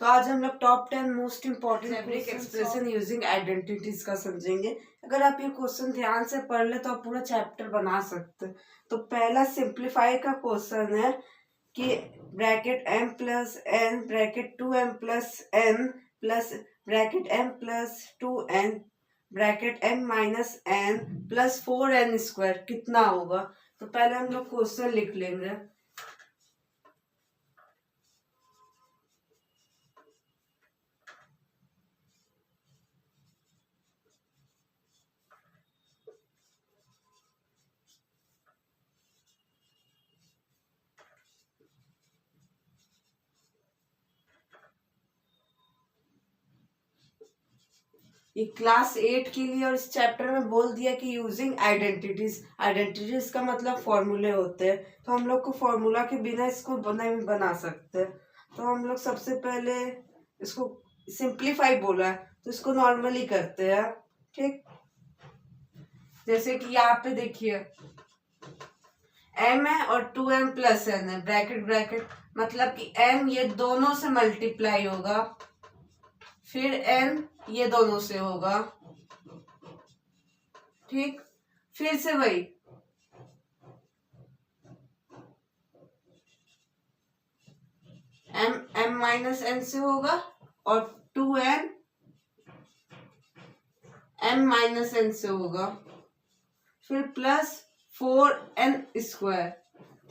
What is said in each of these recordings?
तो आज हम लोग top 10 most important algebraic expression using identities का समझेंगे। अगर आप ये क्वेश्चन ध्यान से पढ़ ले तो आप पूरा चैप्टर बना सकते। तो पहला सिंप्लीफाई का क्वेश्चन है कि bracket m plus n bracket 2m plus n plus bracket m plus 2n bracket m minus n plus 4n square कितना होगा। तो पहले हम लोग क्वेश्चन लिख लेंगे। ये क्लास 8 के लिए और इस चैप्टर में बोल दिया कि यूजिंग आइडेंटिटीज का मतलब फॉर्मूले होते हैं। तो हम लोग को फॉर्मूला के बिना इसको बना सकते हैं। तो हम लोग सबसे पहले इसको सिंप्लीफाई बोला है तो इसको नॉर्मली करते हैं। ठीक, जैसे कि यहाँ पे देखिए m है और 2m प्लस n है ब्रैकेट ब्रैकेट, मतलब कि m ये दोनों से मल्टीप्लाई होगा, फिर n ये दोनों से होगा। ठीक, फिर से वही m माइनस n से होगा और 2n m माइनस n से होगा, फिर प्लस 4n स्क्वायर।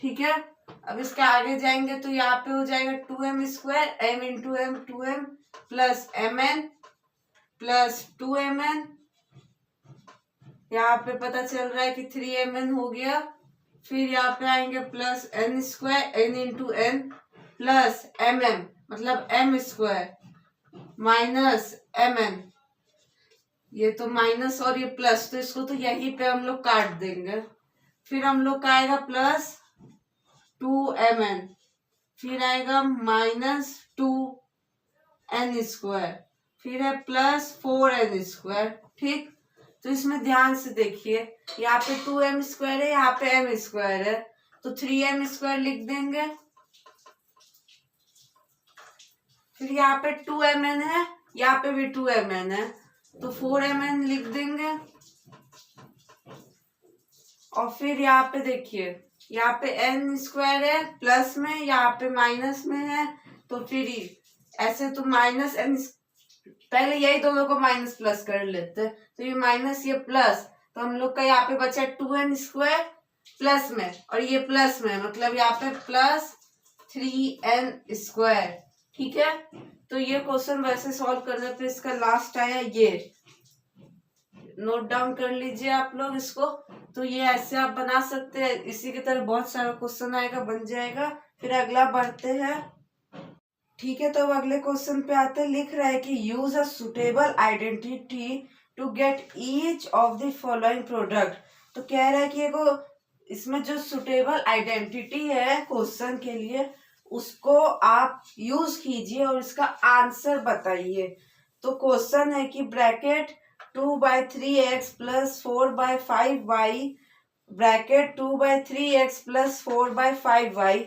ठीक है, अब इसके आगे जाएंगे तो यहाँ पे हो जाएगा 2m square m into m 2m plus mn plus 2mn। यहाँ पे पता चल रहा है कि 3mn हो गया। फिर यहाँ पे आएंगे plus n square n into n plus mm मतलब m स्क्वायर माइनस mn, ये तो माइनस और ये प्लस, तो इसको तो यहीं पे हम लोग काट देंगे। फिर हम लोग का आएगा प्लस 2mn, फिर आएगा माइनस 2n स्क्वायर, फिर है प्लस 4n स्क्वायर। ठीक, तो इसमें ध्यान से देखिए यहाँ पे 2m स्क्वायर है, यहाँ पे m स्क्वायर है, तो 3m स्क्वायर लिख देंगे। फिर यहाँ पे 2mn है, यहाँ पे भी 2mn है, तो 4mn लिख देंगे। और फिर यहाँ पे देखिए यहाँ पे n स्क्वायर है प्लस में, यहाँ पे माइनस में है, तो फिर ऐसे तो माइनस n, पहले यही दोनों को माइनस प्लस कर लेते हैं, तो ये माइनस ये प्लस, तो हम लोग का यहाँ पे बचा 2n स्क्वायर प्लस में और ये प्लस में, मतलब यहाँ पे प्लस 3n स्क्वायर। ठीक है, तो ये क्वेश्चन वैसे सॉल्व करने पे इसका लास्ट आया, ये नोट डाउन कर लीजिए आप लोग इसको। तो ये ऐसे आप बना सकते हैं, इसी की तरह बहुत सारा क्वेश्चन आएगा, बन जाएगा। फिर अगला बढ़ते हैं। ठीक है, तो अब अगले क्वेश्चन पे आते हैं। लिख रहा है कि use a suitable identity to get each of the following product. तो कह रहा है कि एगो इसमें जो सुटेबल आइडेंटिटी है क्वेश्चन के लिए उसको आप यूज कीजिए और इसका आंसर बताइए। तो क्वेश्चन है कि bracket 2/3x plus 4/5y bracket 2/3x plus 4/5y।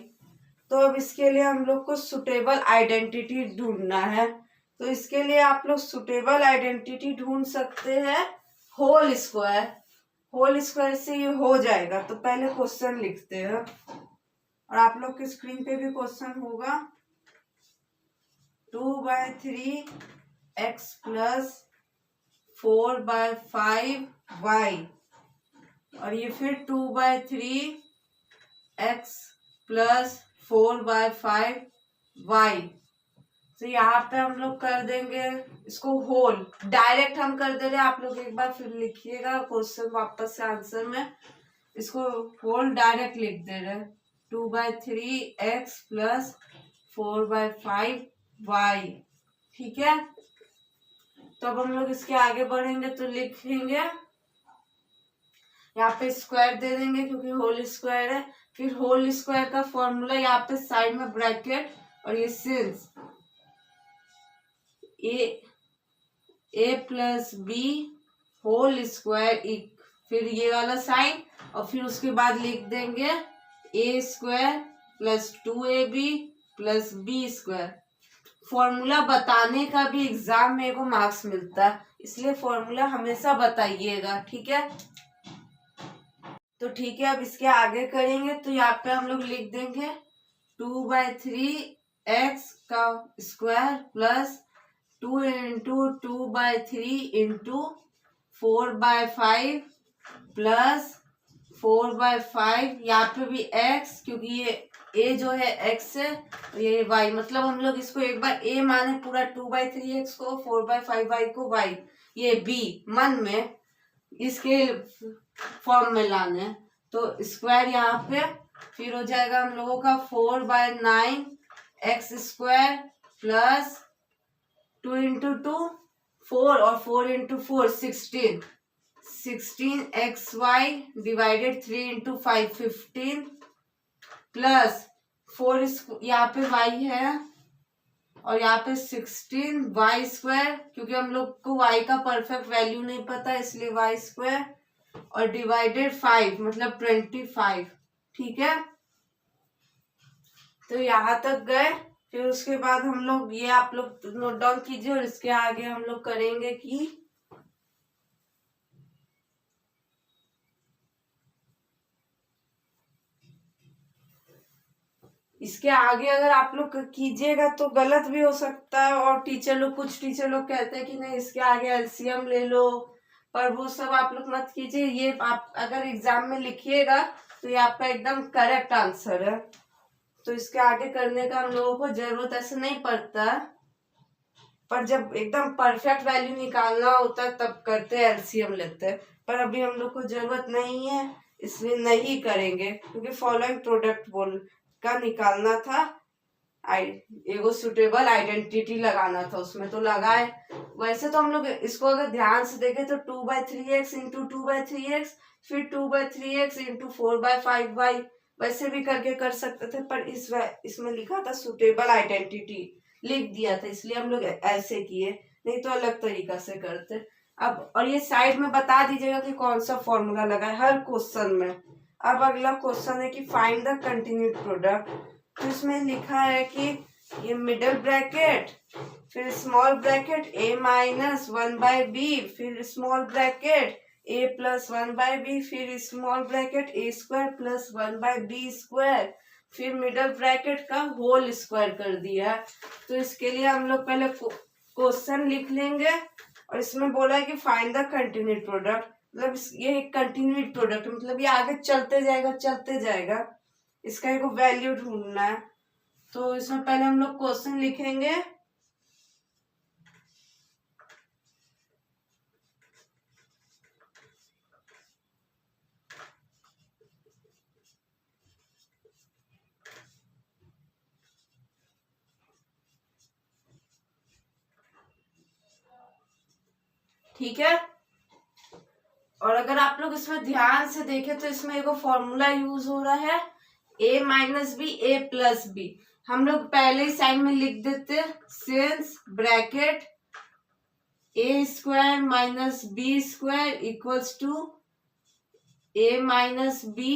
तो अब इसके लिए हम लोग को सुटेबल आइडेंटिटी ढूंढना है। तो इसके लिए आप लोग सुटेबल आइडेंटिटी ढूंढ सकते हैं होल स्क्वायर। होल स्क्वायर से ये हो जाएगा। तो पहले क्वेश्चन लिखते हैं और आप लोग की स्क्रीन पे भी क्वेश्चन होगा। 2/3x प्लस 4/5y और ये फिर 2/3x प्लस 4/5y। तो यहाँ पे हम लोग कर देंगे इसको होल, डायरेक्ट हम कर दे रहे हैं। आप लोग एक बार फिर लिखिएगा क्वेश्चन वापस से आंसर में, इसको होल डायरेक्ट लिख दे रहे हैं। 2/3x plus 4/5y। ठीक है, तो अब हम लोग इसके आगे बढ़ेंगे तो लिखेंगे, यहाँ पे स्क्वायर दे देंगे क्योंकि होल स्क्वायर है। फिर होल स्क्वायर का फॉर्मूला यहाँ पे साइड में ब्रैकेट और ये सिंस ए प्लस बी होल स्क्वायर, फिर ये वाला साइन और फिर उसके बाद लिख देंगे a square plus 2ab plus B square. Formula बताने का भी एग्जाम में को मार्क्स मिलता है, इसलिए फॉर्मूला हमेशा बताइएगा, ठीक है। तो ठीक है, अब इसके आगे करेंगे तो यहाँ पे हम लोग लिख देंगे 2/3 x का square plus 2 into 2/3 into 4/5 plus 4/5, यहाँ पे भी x, क्योंकि ये a जो है x है, ये y, मतलब हम लोग इसको एक बार a माने पूरा 2/3 x को, 4/5 y को y, ये b मन में इसके फॉर्म में लाने हैं। तो स्क्वायर यहाँ पे फिर हो जाएगा हम लोगों का 4/9 x स्क्वायर प्लस 2 इंटू 2 4 और 4 into 4 16 xy divided 3 into 5 15 plus 4 यहाँ पे y है और यहाँ पे 16 y स्क्वायर, क्योंकि हम लोग को y का परफेक्ट वैल्यू नहीं पता इसलिए y स्क्वायर और डिवाइडेड 5 मतलब 25, ठीक है। तो यहाँ तक गए, फिर उसके बाद हम लोग ये आप लोग नोट डाउन कीजिए और इसके आगे हम लोग करेंगे कि इसके आगे अगर आप लोग कीजिएगा तो गलत भी हो सकता है, और कुछ टीचर लोग कहते हैं कि नहीं इसके आगे एलसीएम ले लो, पर वो सब आप लोग मत कीजिए। ये आप अगर एग्जाम में लिखिएगा तो ये आपका एकदम करेक्ट आंसर है, तो इसके आगे करने का हम लोगों को जरूरत ऐसे नहीं पड़ता, पर जब एकदम परफेक्ट वैल्यू निकालना होता है तब करते हैं, एलसीएम लेते हैं, पर अभी हम लोग को जरूरत नहीं है इसलिए नहीं करेंगे, क्योंकि फॉलोइंग प्रोडक्ट बोल का निकालना था, एगो सुटेबल आइडेंटिटी लगाना था उसमें, तो लगाए। वैसे तो हम लोग इसको अगर ध्यान से देखें तो 2/3 इंटू 2/3 फिर 2/3 इंटू 4/5y वैसे भी करके कर सकते थे, पर इसमें लिखा था सुटेबल आइडेंटिटी लिख दिया था, इसलिए हम लोग ऐसे किए, नहीं तो अलग तरीका से करते। अब और ये साइड में बता दीजिएगा कि कौन सा फॉर्मूला लगा है हर क्वेश्चन में। अब अगला क्वेश्चन है कि फाइंड द कंटिन्यूड प्रोडक्ट, तो इसमें लिखा है कि ये मिडल ब्रैकेट फिर small bracket a minus 1/b फिर small bracket a plus 1/b फिर small bracket a square plus 1/b square फिर मिडल ब्रैकेट का होल स्क्वायर कर दिया। तो इसके लिए हम लोग पहले क्वेश्चन लिख लेंगे और इसमें बोला है कि फाइंड द कंटिन्यूड प्रोडक्ट, मतलब ये एक कंटिन्यूड प्रोडक्ट मतलब ये आगे चलते जाएगा, इसका एक वैल्यू ढूंढना है। तो इसमें पहले हम लोग क्वेश्चन लिखेंगे, ठीक है। और अगर आप लोग इसमें ध्यान से देखें तो इसमें एक फॉर्मूला यूज हो रहा है a minus b a plus b, हम लोग पहले ही साइड में लिख देते since bracket a square minus b square equals to a minus b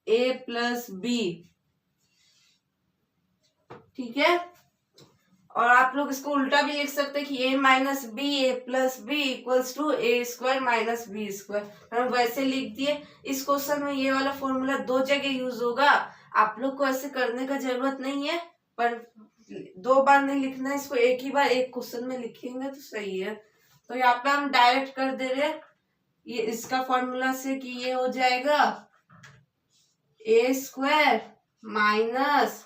a plus b, ठीक है। और आप लोग इसको उल्टा भी लिख सकते हैं कि a minus b a plus b equals to a square minus b square, हम वैसे लिख दिए। इस क्वेश्चन में ये वाला फॉर्मूला 2 जगह यूज होगा, आप लोग को ऐसे करने का जरूरत नहीं है, पर 2 बार नहीं लिखना है इसको, एक ही बार एक क्वेश्चन में लिखेंगे तो सही है। तो यहाँ पे हम डायरेक्ट कर दे रहे ये इसका फॉर्मूला से कि ये हो जाएगा a square minus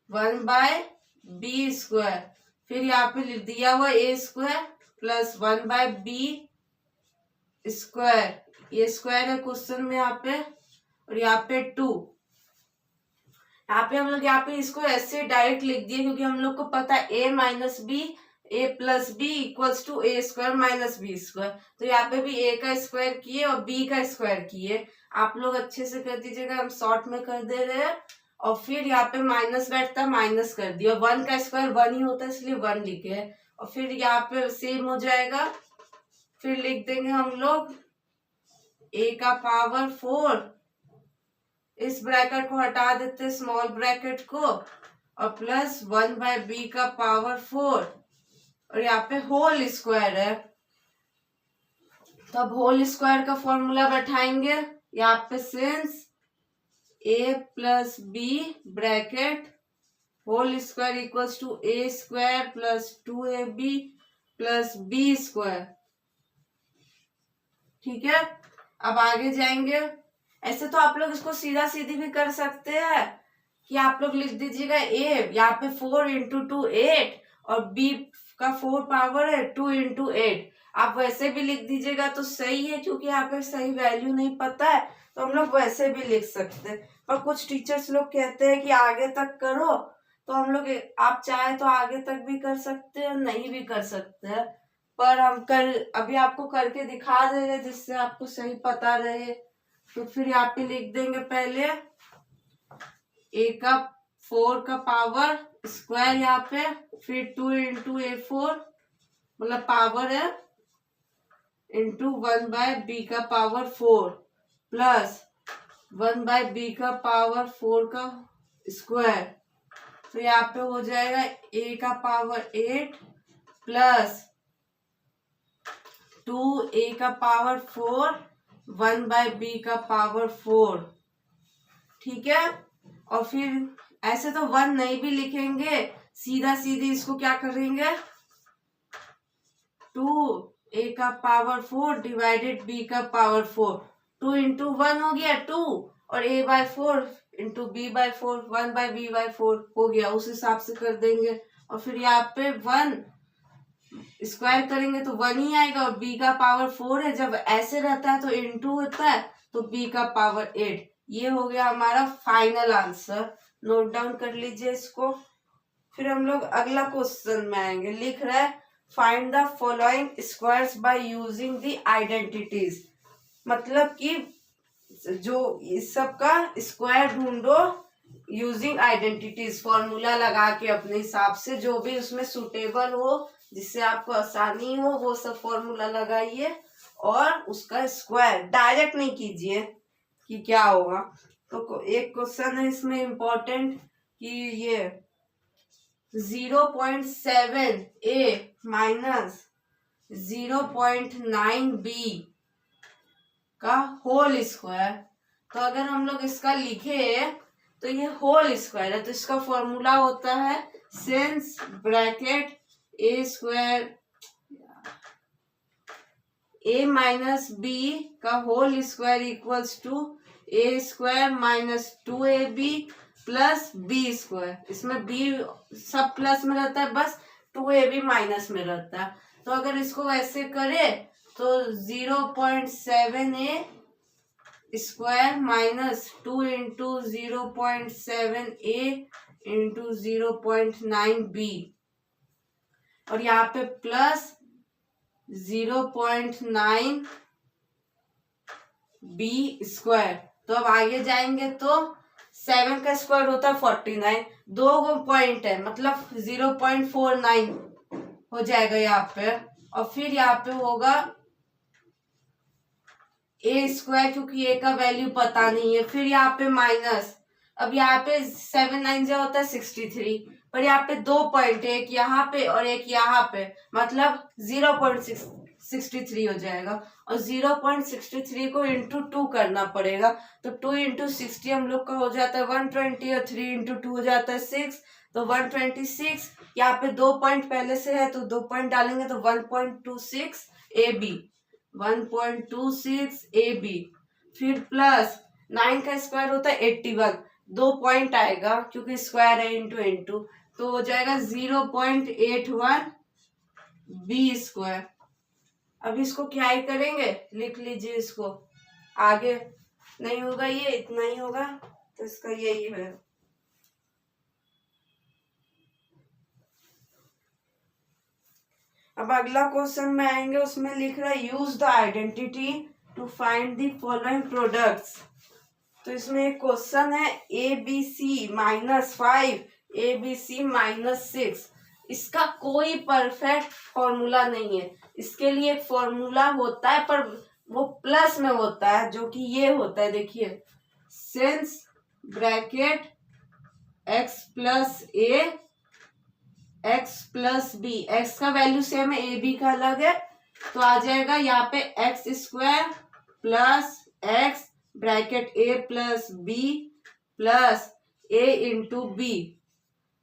1/b square, फिर यहाँ पे लिख दिया हुआ a square plus 1/b square, ये स्क्वायर है क्वेश्चन में यहाँ पे, और यहाँ पे 2, यहाँ पे हम लोग यहाँ पे इसको ऐसे डायरेक्ट लिख दिए क्योंकि हम लोग को पता है a minus b a plus b equals to a square minus b square, तो यहाँ पे भी a का स्क्वायर किए और b का स्क्वायर किए। आप लोग अच्छे से कर दीजिएगा, हम शॉर्ट में कर दे रहे हैं। और फिर यहाँ पे माइनस बैठता है, माइनस कर दिया, 1 का स्क्वायर 1 ही होता है इसलिए 1 लिखे, और फिर यहाँ पे सेम हो जाएगा, फिर लिख देंगे हम लोग a का पावर 4, इस ब्रैकेट को हटा देते स्मॉल ब्रैकेट को, और प्लस 1/b का पावर 4 और यहाँ पे होल स्क्वायर है। तो अब होल स्क्वायर का फॉर्मूला बैठाएंगे यहाँ पे, since a plus b bracket whole square equals to a square plus 2ab plus b square. ठीक है, अब आगे जाएंगे। ऐसे तो आप लोग इसको सीधा सीधी भी कर सकते हैं कि आप लोग लिख दीजिएगा a यहाँ पे 4 इंटू 2 8 और b का 4 पावर है 2 इंटू 8। आप वैसे भी लिख दीजिएगा तो सही है, क्योंकि यहाँ पे सही वैल्यू नहीं पता है तो हम लोग वैसे भी लिख सकते हैं। पर कुछ टीचर्स लोग कहते हैं कि आगे तक करो, तो हम लोग आप चाहे तो आगे तक भी कर सकते हैं, नहीं भी कर सकते हैं, पर हम अभी आपको करके दिखा दे रहे जिससे आपको सही पता रहे। तो फिर यहाँ पे लिख देंगे पहले a का 4 का पावर स्क्वायर यहाँ पे, फिर 2 इंटू a4 मतलब पावर है इंटू 1/b का पावर 4 प्लस 1/b का पावर 4 का स्क्वायर। तो यहाँ पे हो जाएगा a का पावर 8 प्लस 2a का पावर 4 1/b का पावर 4। ठीक है, और फिर ऐसे तो 1 नहीं भी लिखेंगे, सीधा सीधी इसको क्या करेंगे 2a का पावर 4 डिवाइडेड b का पावर 4। 2 इंटू 1 हो गया 2 और a/4 इंटू b/4 1/b/4 हो गया, उस हिसाब से कर देंगे। और फिर यहाँ पे 1 स्क्वायर करेंगे तो 1 ही आएगा और b का पावर 4 है, जब ऐसे रहता है तो इंटू होता है तो b का पावर 8। ये हो गया हमारा फाइनल आंसर, नोट डाउन कर लीजिए इसको। फिर हम लोग अगला क्वेश्चन में आएंगे। लिख रहा है find the following squares by using the identities, मतलब कि जो इस सब का स्क्वायर ढूंढो यूजिंग आइडेंटिटीज, फॉर्मूला लगा के अपने हिसाब से जो भी उसमें सुटेबल हो, जिससे आपको आसानी हो, वो सब फॉर्मूला लगाइए और उसका स्क्वायर डायरेक्ट नहीं कीजिए कि क्या होगा। तो एक क्वेश्चन है इसमें इम्पोर्टेंट कि ये 0.7a माइनस 0.9b का होल स्क्वायर। तो अगर हम लोग इसका लिखे तो ये होल स्क्वायर है, तो इसका फॉर्मूला होता है since bracket a square a minus b का whole square equals to a square minus 2ab plus b square. इसमें b सब प्लस में रहता है, बस 2ab माइनस में रहता है। तो अगर इसको वैसे करे तो 0.7a square minus 2 into 0.7a into 0.9b और यहाँ पे प्लस 0.9b स्क्वायर। तो अब आगे जाएंगे तो 7 का स्क्वायर होता है 49, 2 पॉइंट है मतलब 0.49 हो जाएगा यहाँ पे। और फिर यहाँ पे होगा a स्क्वायर, क्योंकि a का वैल्यू पता नहीं है। फिर यहाँ पे माइनस, अब यहाँ पे 7 9 जो होता है 63, पर यहाँ पे 2 पॉइंट है, एक यहाँ पे और एक यहाँ पे, मतलब 0.63 हो जाएगा। और 0.63 को इंटू 2 करना पड़ेगा, तो 2 इंटू 60 हम लोग का हो जाता है 120 और 3 इंटू 2 हो जाता है 6, तो 126। यहाँ पे 2 पॉइंट पहले से है तो 2 पॉइंट डालेंगे तो 1.26 AB 1.26 AB। फिर प्लस 9 का स्क्वायर होता है 81, 2 पॉइंट आएगा क्योंकि स्क्वायर है इंटू इंटू, तो हो जाएगा 0.81 B स्क्वायर। अब इसको क्या ही करेंगे, लिख लीजिए इसको, आगे नहीं होगा, ये इतना ही होगा तो इसका यही है। अब अगला क्वेश्चन में आएंगे, उसमें लिख रहा है use the identity to find the following products. तो इसमें एक क्वेश्चन है ABC माइनस 5 ABC माइनस 6। इसका कोई परफेक्ट फॉर्मूला नहीं है, इसके लिए एक फॉर्मूला होता है पर वो प्लस में होता है, जो कि ये होता है, देखिए सिंस ब्रैकेट एक्स प्लस ए एक्स प्लस बी, एक्स का वैल्यू सेम है, ए बी का अलग है, तो आ जाएगा यहाँ पे X square plus X bracket A plus B plus A into B,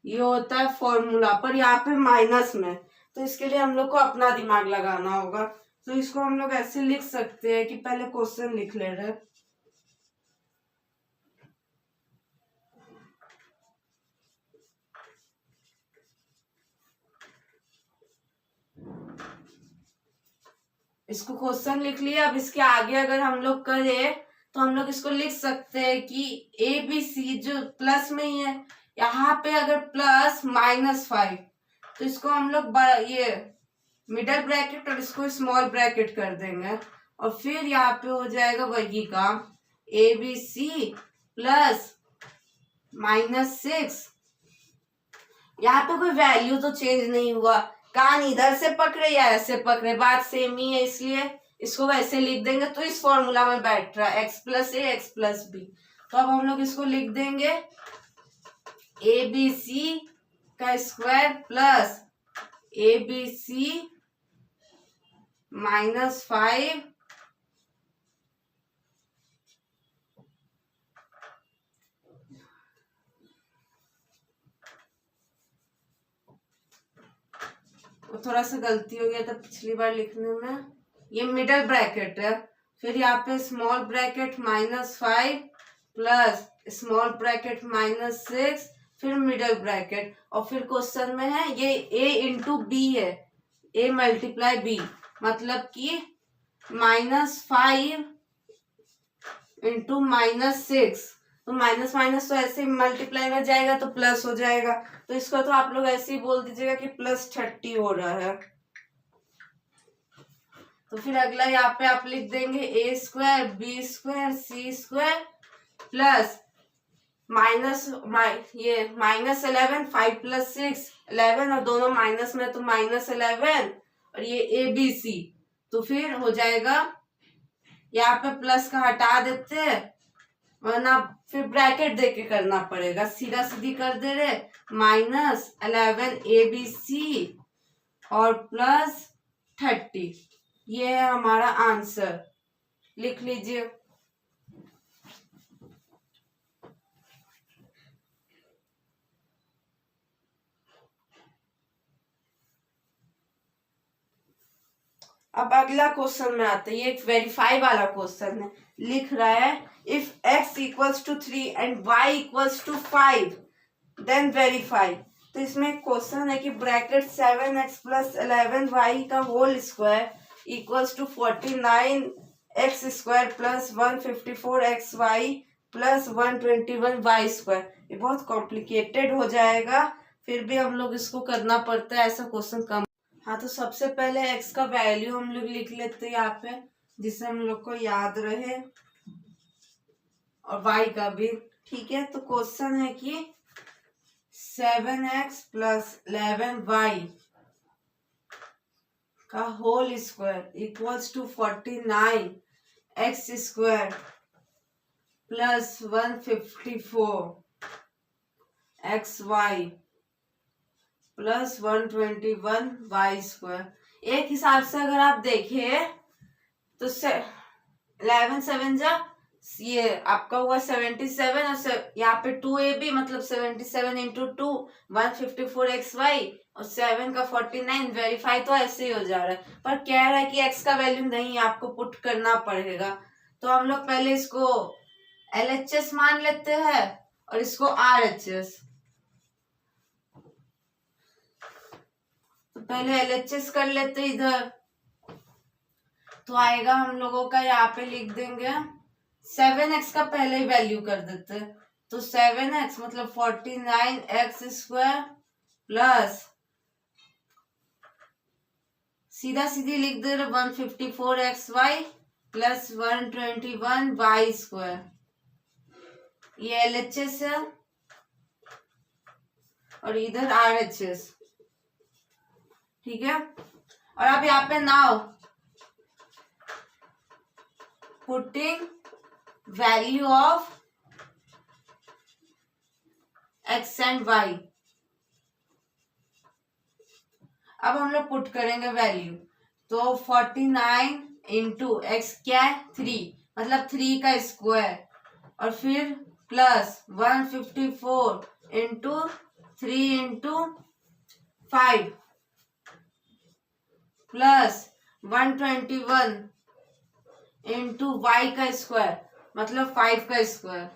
ये होता है फॉर्मूला। पर यहाँ पे माइनस में, तो इसके लिए हम लोग को अपना दिमाग लगाना होगा। तो इसको हम लोग ऐसे लिख सकते हैं कि पहले क्वेश्चन लिख ले रहे, इसको क्वेश्चन लिख लिया। अब इसके आगे अगर हम लोग करें तो हम लोग इसको लिख सकते हैं कि ए बी सी जो प्लस में ही है, यहाँ पे अगर प्लस -5, तो इसको हम लोग ये मिडल ब्रैकेट और इसको स्मॉल ब्रैकेट कर देंगे, और फिर यहाँ पे हो जाएगा वही काम, ए बी सी प्लस -6। यहाँ पे कोई वैल्यू तो चेंज नहीं हुआ, कान इधर से पकड़े या ऐसे पकड़े, बात सेम ही है, इसलिए इसको वैसे लिख देंगे। तो इस फॉर्मूला में बैठ रहा है एक्स प्लस ए एक्स प्लस बी, तो अब हम लोग इसको लिख देंगे ए बी सी का square plus A B C -5 थोड़ा सा गलती हो गया था पिछली बार लिखने में, ये मिडल ब्रैकेट है, फिर यहाँ पे small bracket -5 plus small bracket -6, फिर मिडल ब्रैकेट, और फिर क्वेश्चन में है ये a इंटू बी है, a मल्टीप्लाई b, मतलब कि -5 इंटू -6, तो माइनस माइनस तो ऐसे मल्टीप्लाई में जाएगा तो प्लस हो जाएगा, तो इसको तो आप लोग ऐसे ही बोल दीजिएगा कि +30 हो रहा है। तो फिर अगला यहाँ पे आप लिख देंगे ए स्क्वायर बी स्क्वायर सी स्क्वायर प्लस ये -11, 5 + 6 11, और दोनों माइनस में तो -11, और ये ए बी सी, तो फिर हो जाएगा, यहाँ पे प्लस का हटा देते हैं, वरना फिर ब्रैकेट देके करना पड़ेगा, सीधा सीधी कर दे रहे, -11 ए बी सी और +30, ये है हमारा आंसर, लिख लीजिए। अब अगला क्वेश्चन में आते हैं, ये एक वेरीफाई वाला क्वेश्चन है, लिख रहा है if x equals to 3 and y equals to 5 then verify. तो इसमें क्वेश्चन है कि ब्रैकेट 7x + 11y का whole square equals to 49x² + 154xy + 121y²। ये बहुत कॉम्प्लिकेटेड हो जाएगा, फिर भी हम लोग इसको करना पड़ता है, ऐसा क्वेश्चन कम। हाँ, तो सबसे पहले x का वैल्यू हम लोग लिख लेते हैं यहाँ पे, जिससे हम लोग को याद रहे, और y का भी, ठीक है। तो क्वेश्चन है कि 7x + 11y का whole square equals to 49x² + 154xy + 121y²। एक हिसाब से अगर आप देखें तो 11 7 जा, ये आपका हुआ 77, और यहाँ पे 2ab मतलब 77 × 2 154xy, और 7 का 49, वेरीफाई तो ऐसे ही हो जा रहा है, पर कह रहा है कि x का वैल्यू नहीं आपको पुट करना पड़ेगा। तो हम लोग पहले इसको LHS मान लेते हैं और इसको RHS। तो पहले LHS कर लेते इधर, तो आएगा हम लोगों का, यहाँ पे लिख देंगे 7x का पहले ही वैल्यू कर देते, तो 7x मतलब 49x² प्लस सीधा सीधी लिख दे रहे 154xy + 121y²। ये LHS है और इधर RHS, ठीक है। और अब यहाँ पे now putting value of x and y. अब हम लोग पुट करेंगे वैल्यू, तो 49 इंटू एक्स क्या है 3, मतलब 3 का स्क्वायर, और फिर plus 154 into 3 into 5 plus 121 into y का स्क्वायर, मतलब 5 का स्क्वायर।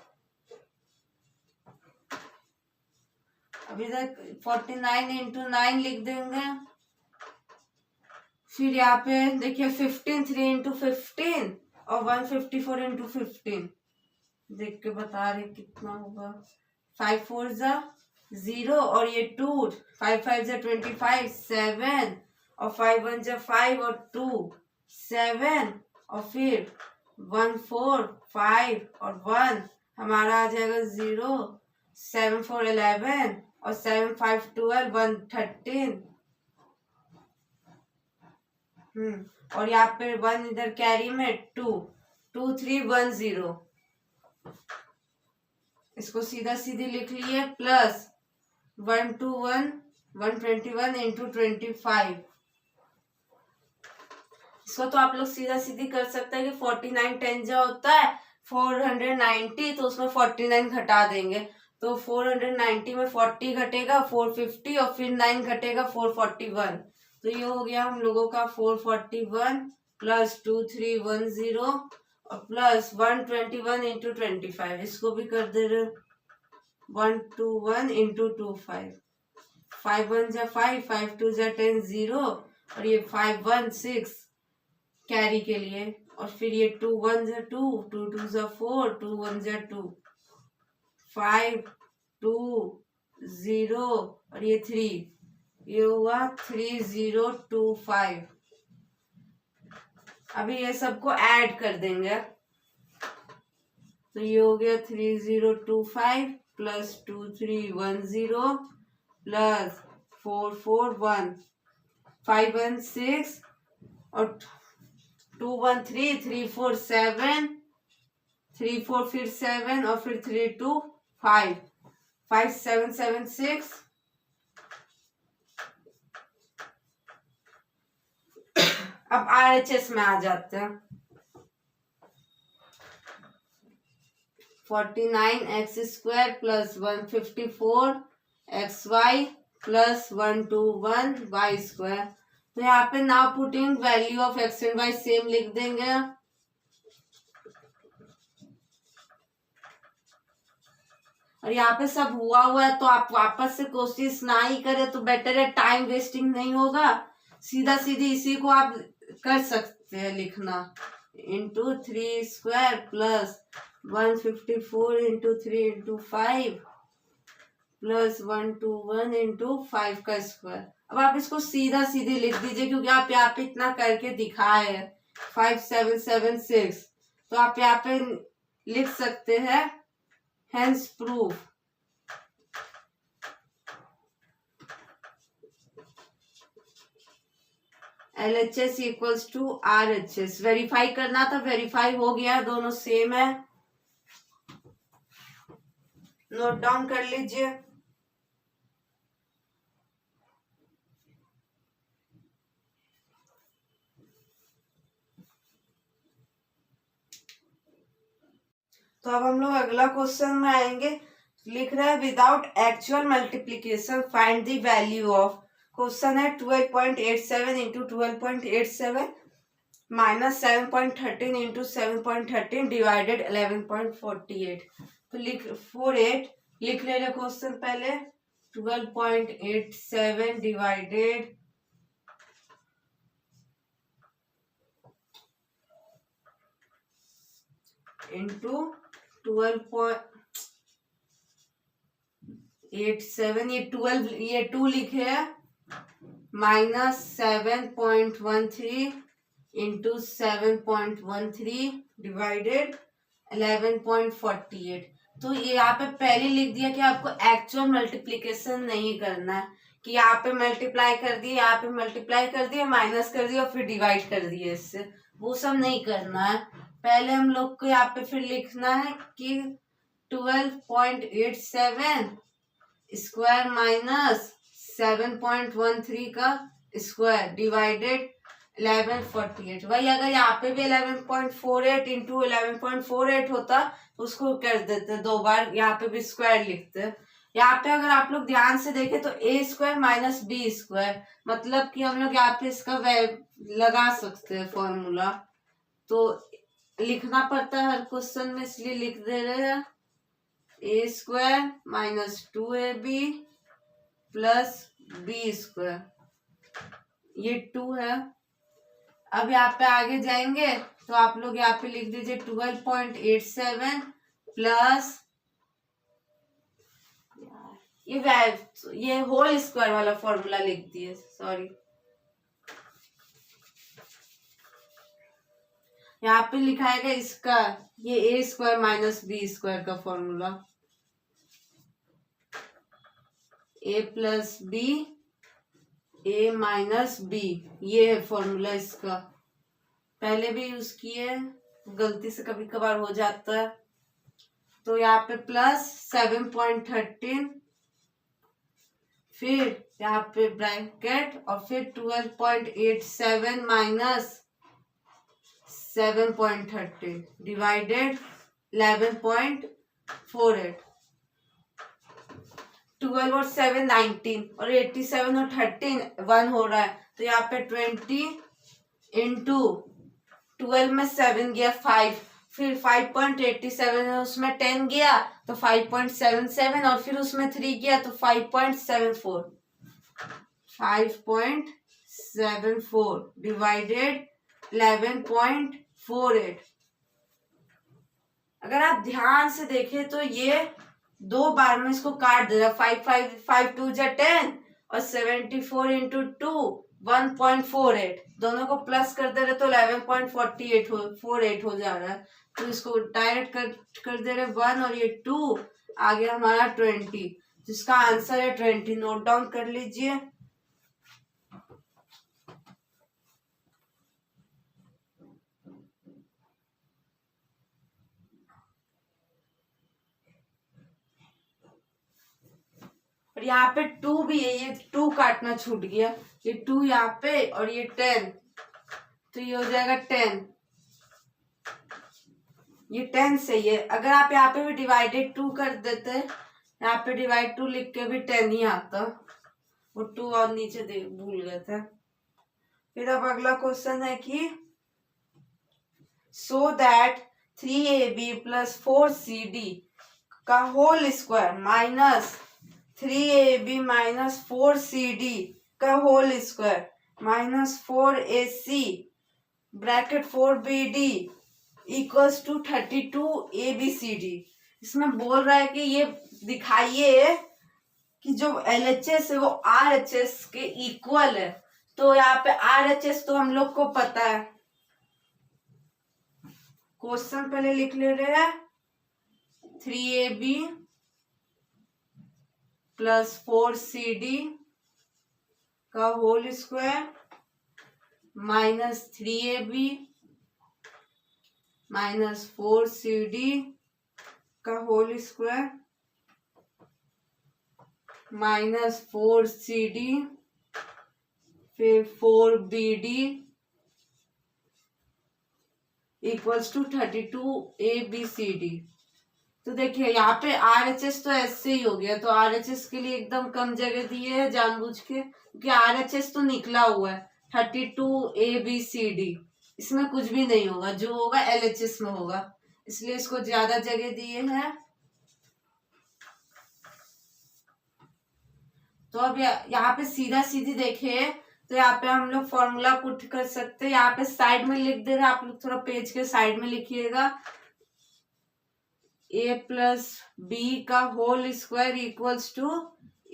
अभी तक 49 इंटू 9 लिख देंगे, फिर यहाँ पे देखिए 15 3 इंटू 15 और 154 इंटू 15, देख के बता रहे कितना होगा। 5 4 जा 0 और ये 2, 5 5 जा 25 7 और 5 1 जा 5 और 2 7 और फिर 1 4 5 और 1 हमारा आ जाएगा 0, 7 4 11 और 7 5 12 1 13। और यहाँ पे 1 इधर कैरी में 2 2 3 1 0, इसको सीधा सीधी लिख लिए, प्लस 121 121 इंटू 25। इसको तो आप लोग सीधा सीधी कर सकते हैं कि 49 10 जो होता है 490, तो उसमें 49 घटा देंगे, तो 490 में 40 घटेगा 450 और फिर 9 घटेगा 441, तो ये हो गया हम लोगों का 441 प्लस 2310 और प्लस 121 इंटू 25। इसको भी कर दे रहे 121 इंटू 25, 5 1 जा 5 5 2 जा 10 0 और ये 5 1 6 कैरी के लिए, और फिर ये 2 1 जा 2 2 2 जा 4 2 1 जा 2 5 2 0 और ये 3, ये हुआ 3025। अभी ये सबको ऐड कर देंगे, तो ये हो गया 3025 प्लस 2310 प्लस 441 516 और 213 34 7 34 फिर 7 और फिर 32 5 5776। अब RHS में आ जाते हैं, 49x² plus 154 xy plus 121 y²। तो यहाँ पे now putting value of x and y same लिख देंगे, और यहाँ पे सब हुआ हुआ है, तो आप वापस से कोशिश ना ही करें तो बेटर है, टाइम वेस्टिंग नहीं होगा, सीधा सीधी इसी को आप कर सकते हैं लिखना, into 3² plus 154 into 3 into 5 plus 121 into 5 का स्क्वायर। अब आप इसको सीधा सीधे लिख दीजिए, क्योंकि आप यहाँ पे इतना करके दिखाए है 5776, तो आप यहाँ पे लिख सकते हैं hence proof। LHS equals to RHS, verify करना था, वेरीफाई हो गया, दोनों सेम है, नोट डाउन कर लीजिए। तो अब हम लोग अगला क्वेश्चन में आएंगे, लिख रहा है without actual multiplication find the value of, question है 12.87 इंटू 12.87 माइनस 7.13 इंटू 7.13 डिवाइडेड 11.48। तो लिख 48 लिख ले रहे क्वेश्चन पहले, 12.87 डिवाइडेड इंटू 12.87, ये 12 ये 2 लिखे है, माइनस 7.13 इंटू 7.13 डिवाइडेड 11.48। तो ये यहाँ पे पहले लिख दिया कि आपको एक्चुअल मल्टीप्लीकेशन नहीं करना है, कि यहाँ पे मल्टीप्लाई कर दिए, यहाँ पे मल्टीप्लाई कर दिए, माइनस कर दिया और फिर डिवाइड कर दिए, इससे वो सब नहीं करना है। पहले हम लोग को यहाँ पे फिर लिखना है कि 12.87 स्क्वायर माइनस 7.13 का स्क्वायर डिवाइडेड 1148। वही अगर यहाँ पे भी 11.48 इंटू 11.48 होता तो उसको कर देते, दो बार यहाँ पे भी स्क्वायर लिखते। यहाँ पे अगर आप लोग ध्यान से देखें तो A square minus b square, मतलब कि हम लोग यहाँ पे इसका लगा सकते हैं फॉर्मूला। तो लिखना पड़ता है हर क्वेश्चन में, इसलिए लिख दे रहे हैं A square minus 2ab plus B square, ये 2 है। अब यहाँ पे आगे जाएंगे तो आप लोग यहाँ पे लिख दीजिए 12.87 प्लस ये होल स्क्वायर वाला फॉर्मूला लिख दिए, सॉरी। यहाँ पे लिखाएगा इसका ये ए स्क्वायर माइनस बी स्क्वायर का फॉर्मूला, ए प्लस बी ए माइनस बी, ये है फॉर्मूला इसका। पहले भी यूज किए, गलती से कभी कभार हो जाता है। तो यहाँ पे प्लस 7.13, फिर यहाँ पे ब्रैकेट और फिर 12.87 माइनस 7.13 डिवाइडेड 11.48। 12 और 7 19 और 87 और 13 1 हो रहा है, तो यहाँ पे 20 इंटू 12 में 7 गया 5, फिर 5.87 है उसमें 10 गया तो 5.77 और फिर उसमें 3 गया तो 5.74 डिवाइडेड 11.48। अगर आप ध्यान से देखें तो ये दो बार में इसको काट दे रहा, 5 2 जा 10 और 74 इंटू 2 1.48, दोनों को प्लस कर दे रहे तो 11.48 हो जा रहा है। तो इसको डायरेक्ट कर दे रहे 1 और ये 2 आ गया हमारा 20, जिसका आंसर है 20। नोट डाउन कर लीजिए। और यहाँ पे 2 भी है, ये 2 काटना छूट गया, ये 2 यहाँ पे और ये 10, तो ये हो जाएगा 10, ये 10 सही है। अगर आप यहाँ पे भी डिवाइडेड 2 कर देते, यहाँ पे डिवाइड 2 लिख के भी 10 ही आता, वो 2 और नीचे भूल गए थे। फिर अब अगला क्वेश्चन है कि so that 3ab plus 4cd का whole square minus 3ab minus 4cd का whole square minus 4ac bracket 4bd equals to 32abcd। इसमें बोल रहा है कि ये दिखाइए कि जो LHS है वो RHS के इक्वल है। तो यहाँ पे RHS तो हम लोग को पता है, क्वेश्चन पहले लिख ले रहे हैं 3ab प्लस 4cd का whole square minus 3ab minus 4cd का होल स्क्वायर माइनस 4cd फिर 4bd इक्वल्स टू 32abcd। तो देखिए यहाँ पे RHS तो ऐसे ही हो गया, तो RHS के लिए एकदम कम जगह दिए है जानबूझ के, क्योंकि RHS तो निकला हुआ है 32abcd, इसमें कुछ भी नहीं होगा, जो होगा LHS में होगा, इसलिए इसको ज्यादा जगह दिए हैं। तो अब यहाँ पे सीधा सीधी देखे तो यहाँ पे हम लोग फॉर्मूला पुट कर सकते हैं। यहाँ पे साइड में लिख दे रहे, आप लोग थोड़ा पेज के साइड में लिखिएगा, a प्लस बी का whole square equals to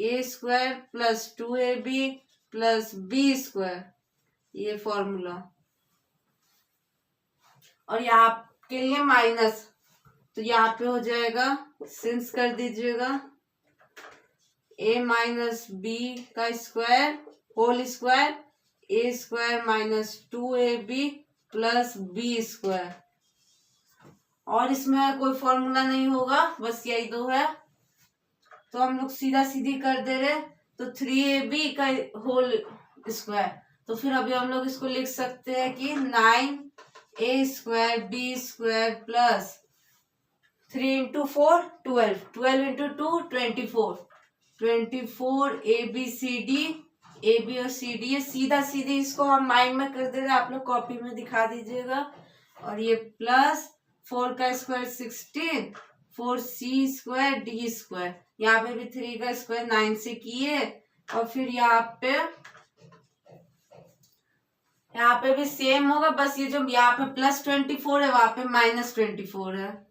a square plus 2ab plus b square, ये फॉर्मूला। और यहाँ के लिए माइनस, तो यहाँ पे हो जाएगा सिंस कर दीजिएगा a माइनस बी का square whole square a square minus 2ab plus b square. और इसमें कोई फॉर्मूला नहीं होगा, बस यही दो है। तो हम लोग सीधा सीधी कर दे रहे, तो 3ab का होल स्क्वायर। तो फिर अभी हम लोग इसको लिख सकते हैं कि 9a² b² plus 3 × 4 12, 12 × 2 24, 24 ABCD, A B और सी डी। ये सीधा सीधी इसको हम माइंड में कर दे रहे, आप लोग कॉपी में दिखा दीजिएगा। और ये प्लस 4 का स्क्वायर 16, 4c² d², यहाँ पे भी 3 का स्क्वायर 9 से किए। और फिर यहाँ पे भी सेम होगा, बस ये जो यहाँ पे +24 है वहां पे -24 है।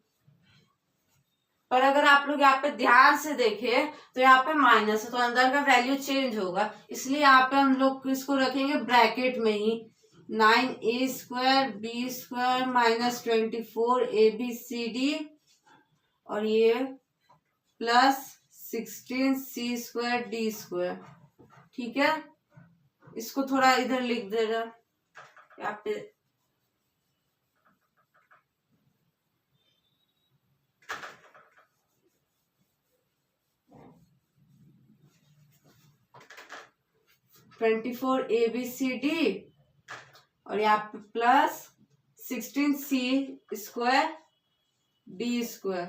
पर अगर आप लोग यहाँ पे ध्यान से देखें तो यहाँ पे माइनस है, तो अंदर का वैल्यू चेंज होगा, इसलिए यहाँ पे हम लोग इसको रखेंगे ब्रैकेट में ही। 9a² b² -24 ABCD और ये प्लस 16c² d²। ठीक है, इसको थोड़ा इधर लिख दे रहा यहाँ पे। (24 ABCD) और यहाँ पे प्लस 16c² d²।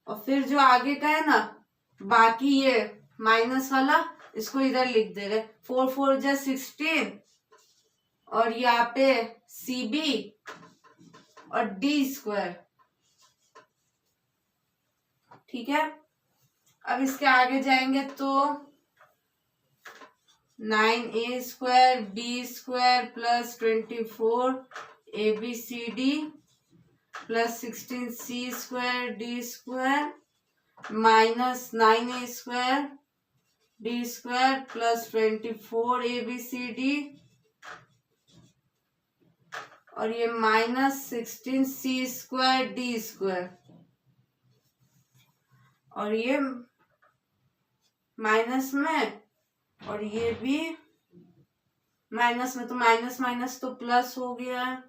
और फिर जो आगे का है ना, बाकी ये माइनस वाला, इसको इधर लिख दे रहे। 4 4 जा 16 और यहाँ पे CB और d²। ठीक है, अब इसके आगे जाएंगे तो 9a² b² plus 24 ABCD plus 16c² d² minus 9a² d² plus 24 ABCD और ये माइनस 16c² d² और ये माइनस में और ये भी माइनस में, तो माइनस माइनस तो प्लस हो गया।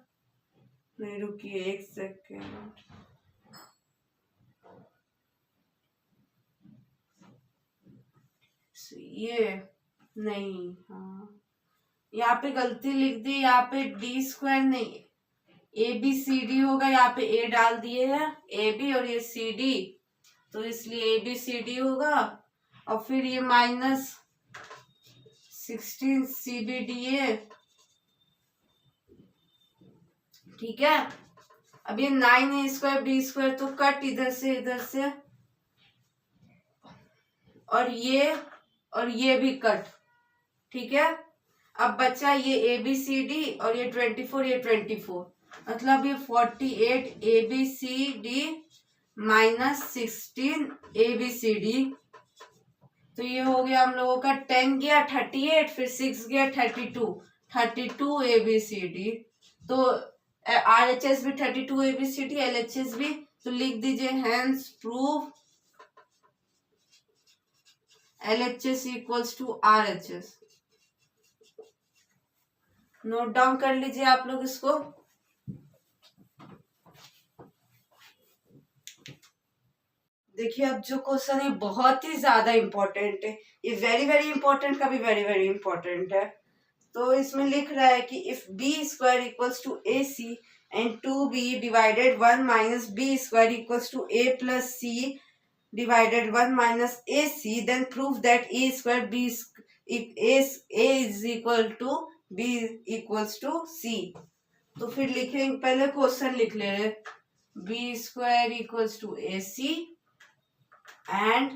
नहीं रुकिए एक सेकेंड, ये नहीं, हाँ यहाँ पे गलती लिख दी, यहाँ पे d² नहीं ABCD होगा, यहाँ पे a डाल दिए है AB और ये CD, तो इसलिए ABCD होगा। और फिर ये माइनस 16 CBDA। ठीक है, अब ये 9a² b² तो कट इधर से और ये भी कट। ठीक है, अब बचा ये ABCD और ये 24, ये 24, मतलब ये 48 ABCD माइनस 16 ABCD। तो ये हो गया हम लोगों का 10 गया 38, फिर 6 गया 32 ABCD। तो RHS भी 32 ABCD, LHS भी। तो लिख दीजिए hence prove LHS equals to RHS। Note down कर लीजिए आप लोग इसको। देखिए अब जो क्वेश्चन है बहुत ही ज्यादा इंपॉर्टेंट है, ये वेरी वेरी इंपॉर्टेंट का भी वेरी वेरी इंपॉर्टेंट है। तो इसमें लिख रहा है कि if b² equals to AC and 2b divided 1 minus b² equals to a plus c divided 1 minus AC, then prove that a is equal to b equals to c। तो फिर लिखेंगे, पहले क्वेश्चन लिख ले रहे, b² equals to AC and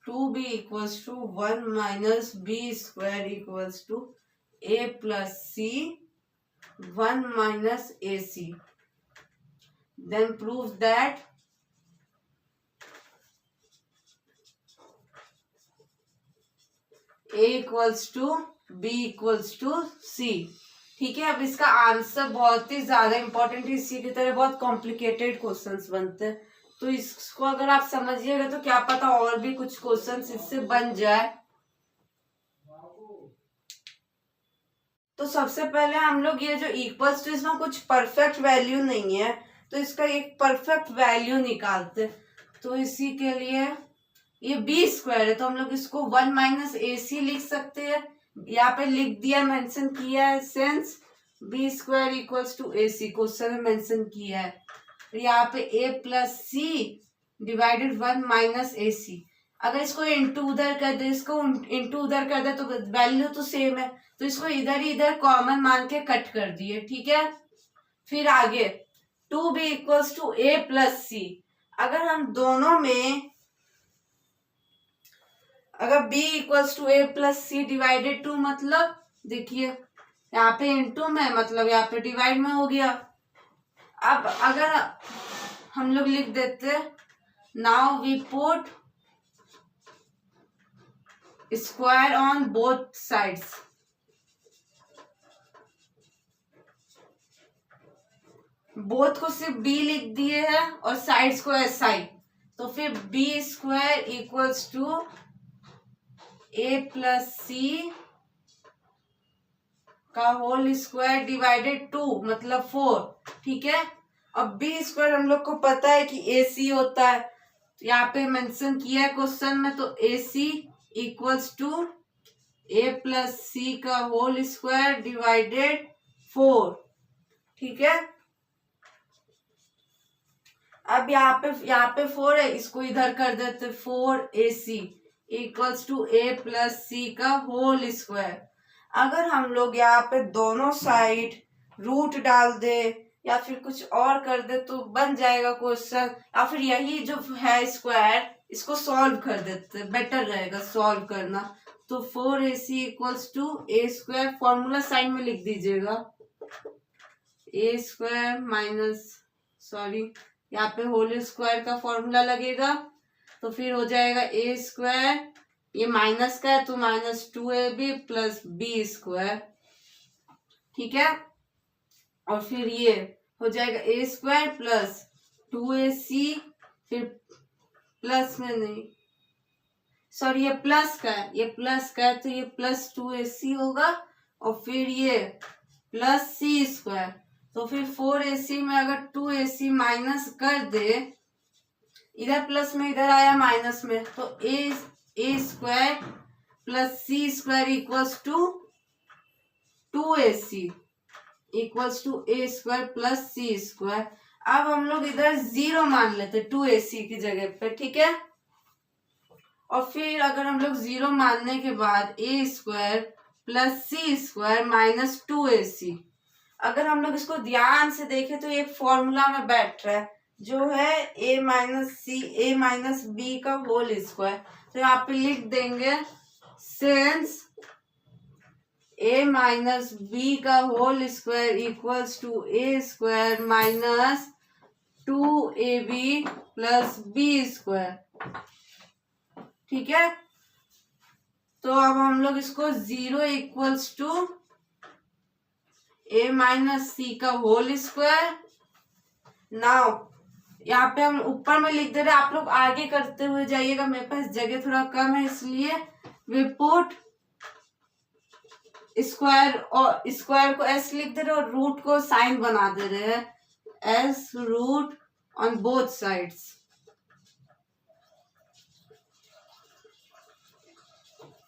2b equals to 1 minus b² equals to a plus c 1 minus AC. Then prove that a equals to b equals to c। ठीक है, अब इसका आंसर बहुत ही ज्यादा इंपॉर्टेंट है, इसी की तरह बहुत कॉम्प्लिकेटेड क्वेश्चंस बनते हैं। तो इसको अगर आप समझिएगा तो क्या पता और भी कुछ क्वेश्चंस इससे बन जाए। तो सबसे पहले हम लोग ये जो इक्वल्स टू, इसमें कुछ परफेक्ट वैल्यू नहीं है, तो इसका एक परफेक्ट वैल्यू निकालते। तो इसी के लिए ये बी स्क्वायर है, तो हम लोग इसको 1 माइनस ए सी लिख सकते हैं। यहाँ पे लिख दिया, मेंशन किया है, since B square equals to A C, question में मेंशन किया है। यहाँ पे A plus C divided 1 minus A C. अगर इसको इंटू उधर कर दे, इसको इंटू उधर कर दे, तो वैल्यू तो सेम है, तो इसको इधर ही इधर कॉमन मान के कट कर दिए। ठीक है, फिर आगे 2b equals to A plus C. अगर हम दोनों में, अगर b equals to A plus C divided 2, मतलब देखिए यहाँ पे इंटू में, मतलब यहाँ पे डिवाइड में हो गया। अब अगर हम लोग लिख देते, now we put square on both sides. Both को सिर्फ b लिख दिए हैं और साइड्स को SI, तो फिर b square equals to A plus C का होल स्क्वायर डिवाइडेड 2, मतलब 4। ठीक है, अब b स्क्वायर हम लोग को पता है कि AC होता है, यहाँ पे मेंशन किया है क्वेश्चन में, तो AC equals to A plus C का होल स्क्वायर डिवाइडेड 4। ठीक है, अब यहाँ पे 4 है, इसको इधर कर देते, 4AC equals to A plus C का होल स्क्वायर। अगर हम लोग यहाँ पे दोनों साइड रूट डाल दे या फिर कुछ और कर दे तो बन जाएगा क्वेश्चन, या फिर यही जो है स्क्वायर, इसको सॉल्व कर देते, बेटर रहेगा सॉल्व करना। तो 4AC equals to A square, formula side में लिख दीजिएगा, ए स्क्वायर माइनस, सॉरी यहाँ पे होल स्क्वायर का फॉर्मूला लगेगा, तो फिर हो जाएगा ए स्क्वायर, ये माइनस का है तो minus 2AB plus B square. ठीक है, और फिर ये हो जाएगा ए स्क्वायर प्लस 2AC, फिर प्लस में नहीं, सॉरी ये प्लस का है, ये प्लस का है तो ये प्लस 2AC होगा, और फिर ये प्लस सी स्क्वायर, तो फिर 4AC में अगर 2AC माइनस कर दे, इधर प्लस में इधर आया माइनस में, तो A square plus C square equals to 2AC equals to A square plus C square. अब हम लोग इधर 0 मान लेते 2AC की जगह पे। ठीक है, और फिर अगर हम लोग 0 मानने के बाद ए square plus C square minus 2AC, अगर हम लोग इसको ध्यान से देखें तो एक फॉर्मूला में बैठ रहा है, जो है a minus C A minus B का होल स्क्वायर। तो यहाँ पे लिख देंगे, सिंस a माइनस बी का whole square equals to A square minus 2AB plus B square. ठीक है, तो अब हम लोग इसको 0 equals to A minus C का होल स्क्वायर। नाउ यहाँ पे हम ऊपर में लिख दे रहे, आप लोग आगे करते हुए जाइएगा, मेरे पास जगह थोड़ा कम है, इसलिए वी पुट स्क्वायर, और स्क्वायर को एस लिख दे रहे और रूट को साइन बना दे रहे हैं, as root on both sides.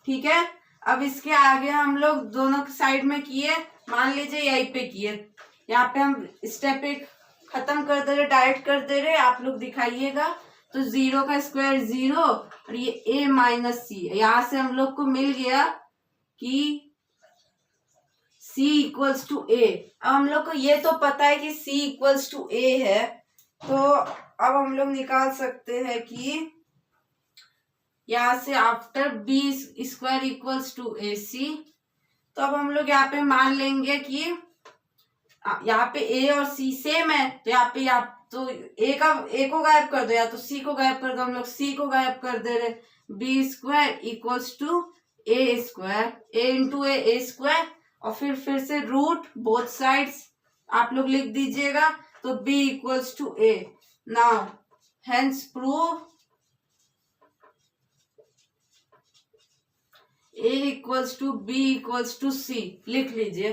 ठीक है, अब इसके आगे हम लोग दोनों साइड में किए, मान लीजिए यहीं पे किए, यहाँ पे हम स्टेप एक खत्म कर दे रहे, डायरेक्ट कर दे रहे, आप लोग दिखाइएगा। तो 0 का स्क्वायर 0 और ये a माइनस सी, यहाँ से हम लोग को मिल गया कि c इक्वल्स टू a। अब हम लोग को ये तो पता है कि c इक्वल्स टू a है, तो अब हम लोग निकाल सकते हैं कि यहाँ से after b square equals to AC, तो अब हम लोग यहाँ पे मान लेंगे कि यहाँ पे a और c सेम है, तो यहाँ पे तो a को गायब कर दो या तो c को गायब कर दो, हम लोग c को गायब कर दे रहे, b square equals to a square, a into A square, और फिर से रूट बोथ साइड्स आप लोग लिख दीजिएगा, तो b equals to a। Now hence prove a equals to b equals to c लिख लीजिए,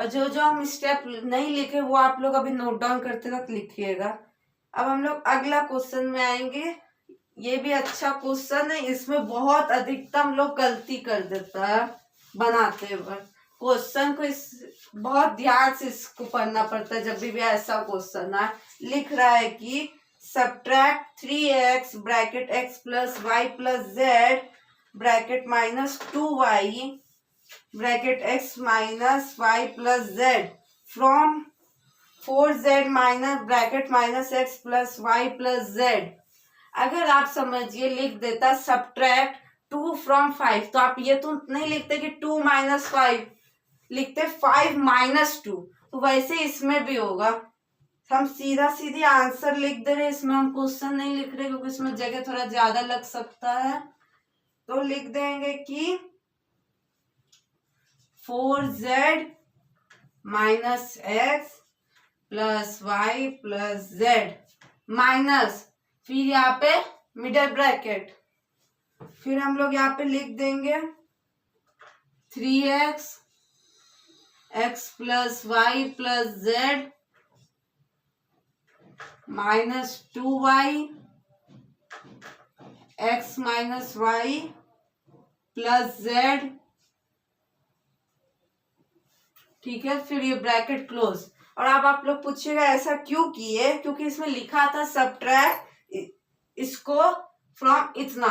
और जो जो हम स्टेप नहीं लिखे वो आप लोग अभी नोट डाउन करते वक्त लिखिएगा। अब हम लोग अगला क्वेश्चन में आएंगे। ये भी अच्छा क्वेश्चन है, इसमें बहुत अधिकतम लोग गलती कर देता है बनाते वक्त। क्वेश्चन को बहुत ध्यान से इसको पढ़ना पड़ता है जब भी ऐसा क्वेश्चन आए। लिख रहा है कि subtract 3x bracket x plus Y plus Z bracket minus 2y bracket x minus Y plus Z from 4z minus bracket minus x plus Y plus Z. अगर आप समझिए लिख देता सब्ट्रैक्ट 2 फ्रॉम 5, तो आप ये तो नहीं लिखते कि 2 माइनस 5, लिखते 5 माइनस 2। तो वैसे इसमें भी होगा, हम सीधा सीधी आंसर लिख दे रहे, इसमें हम क्वेश्चन नहीं लिख रहे क्योंकि इसमें जगह थोड़ा ज्यादा लग सकता है। तो लिख देंगे कि 4z minus x plus Y plus Z minus, फिर यहाँ पे मिडल ब्रैकेट, फिर हम लोग यहाँ पे लिख देंगे 3x x plus Y plus Z minus 2y x minus Y plus Z. ठीक है, फिर ये ब्रैकेट क्लोज। और अब आप लोग पूछिएगा ऐसा क्यों किए, क्योंकि इसमें लिखा था सब्ट्रैक्ट इसको फ्रॉम इतना,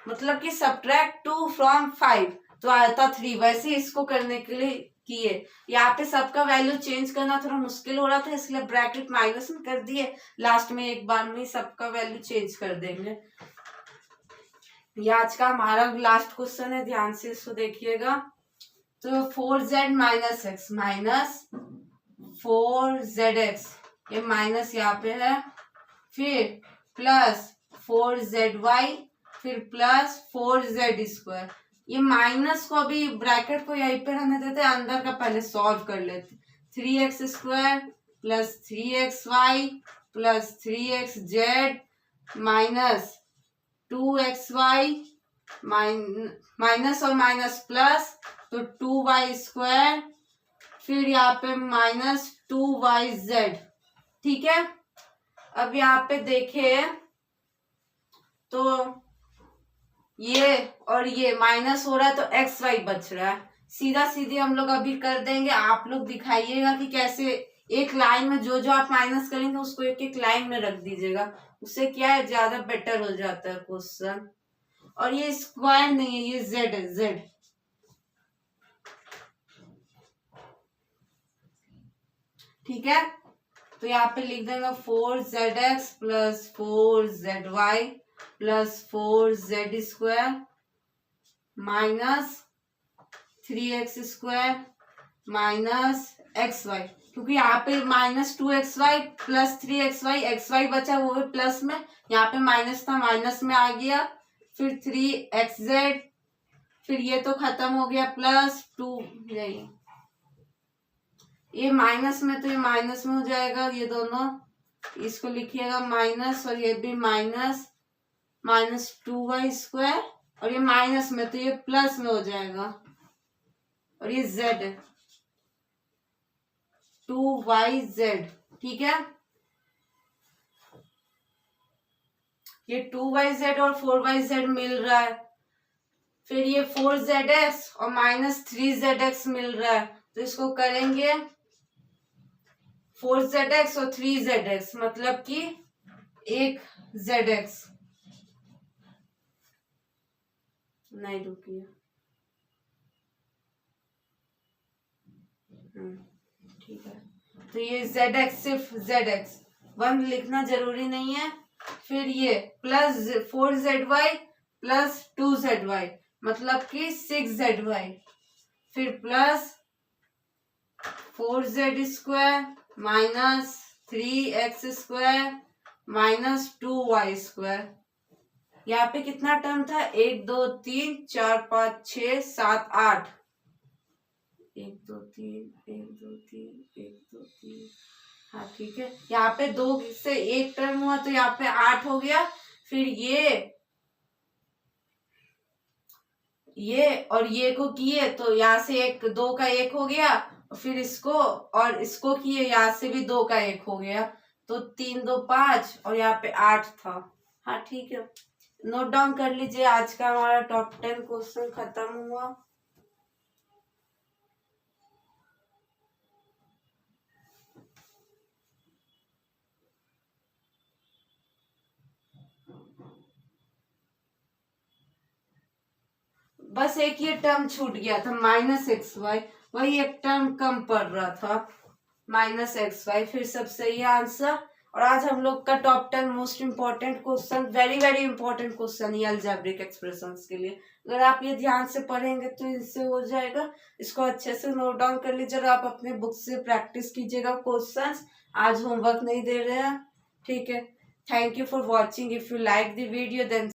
मतलब कि सब्ट्रैक्ट 2 फ्रॉम 5 तो आया था 3, वैसे इसको करने के लिए किए। यहाँ पे सबका वैल्यू चेंज करना थोड़ा मुश्किल हो रहा था, इसलिए ब्रैकेट माइनस में कर दिए। लास्ट में एक बार में सबका वैल्यू चेंज कर देंगे। ये आज का हमारा लास्ट क्वेश्चन है, ध्यान से इसको देखिएगा। तो 4z minus x minus 4zx, ये माइनस यहाँ पे है, फिर प्लस 4zy, फिर प्लस 4z स्क्वायर। ये माइनस को अभी ब्रैकेट को यहीं पे रहने देते, अंदर का पहले सॉल्व कर लेते। 3x square plus 3xy plus 3xz minus 2xy minus और माइनस प्लस, तो 2y स्क्वायर, फिर यहाँ पे माइनस 2yz। ठीक है, अब यहाँ पे देखे तो ये और ये माइनस हो रहा है तो एक्स वाई बच रहा है। सीधा सीधी हम लोग अभी कर देंगे, आप लोग दिखाइएगा कि कैसे एक लाइन में जो जो आप माइनस करेंगे उसको एक एक लाइन में रख दीजिएगा, उससे क्या है ज्यादा बेटर हो जाता है क्वेश्चन। और ये स्क्वायर नहीं है, ये जेड है, जेड। ठीक है, तो यहाँ पे लिख देंगे 4zx plus 4zy plus 4z square minus 3x square minus xy, क्योंकि यहाँ पे minus 2xy plus 3xy, xy बचा वो भी प्लस में, यहाँ पे माइनस था माइनस में आ गया, फिर 3xz, फिर ये तो खत्म हो गया प्लस 2, यही ये माइनस में तो ये माइनस में हो जाएगा, ये दोनों इसको लिखिएगा माइनस, और ये भी माइनस माइनस 2y स्क्वायर, और ये माइनस में तो ये प्लस में हो जाएगा, और ये z है 2yz। ठीक है, ये 2yz और 4yz मिल रहा है, फिर ये 4zx और माइनस 3zx मिल रहा है, तो इसको करेंगे 4zx और 3zx, मतलब कि एक zx। नहीं रुकिए, ठीक है, तो ये zx सिर्फ zx 1 लिखना जरूरी नहीं है। फिर ये प्लस 4zy प्लस 2zy, मतलब कि 6zy, फिर plus 4z square minus 3x square minus 2y square. यहाँ पे कितना टर्म था, 1 2 3 4 5 6 7 8, 1 2 3 1 2 3 1 2 3, हाँ ठीक है। यहाँ पे 2 से 1 टर्म हुआ तो यहाँ पे 8 हो गया, फिर ये और ये को किए तो यहाँ से 1 2 का 1 हो गया, फिर इसको और इसको किए, यहाँ से भी 2 का 1 हो गया, तो 3 2 5 और यहाँ पे 8 था। हाँ ठीक है, नोट डाउन कर लीजिए। आज का हमारा टॉप 10 क्वेश्चन खत्म हुआ। बस एक ये टर्म छूट गया था -xy, वही एक टर्म कम पड़ रहा था -xy। फिर सब सही है आंसर। और आज हम लोग का top 10 most important question, very very important question ये अलजेब्रिक एक्सप्रेशंस के लिए। अगर आप ये ध्यान से पढ़ेंगे तो इससे हो जाएगा। इसको अच्छे से नोट डाउन कर लीजिए और आप अपने बुक से प्रैक्टिस कीजिएगा क्वेश्चंस। आज होमवर्क नहीं दे रहे हैं, ठीक है। Thank you for watching. If you like the video then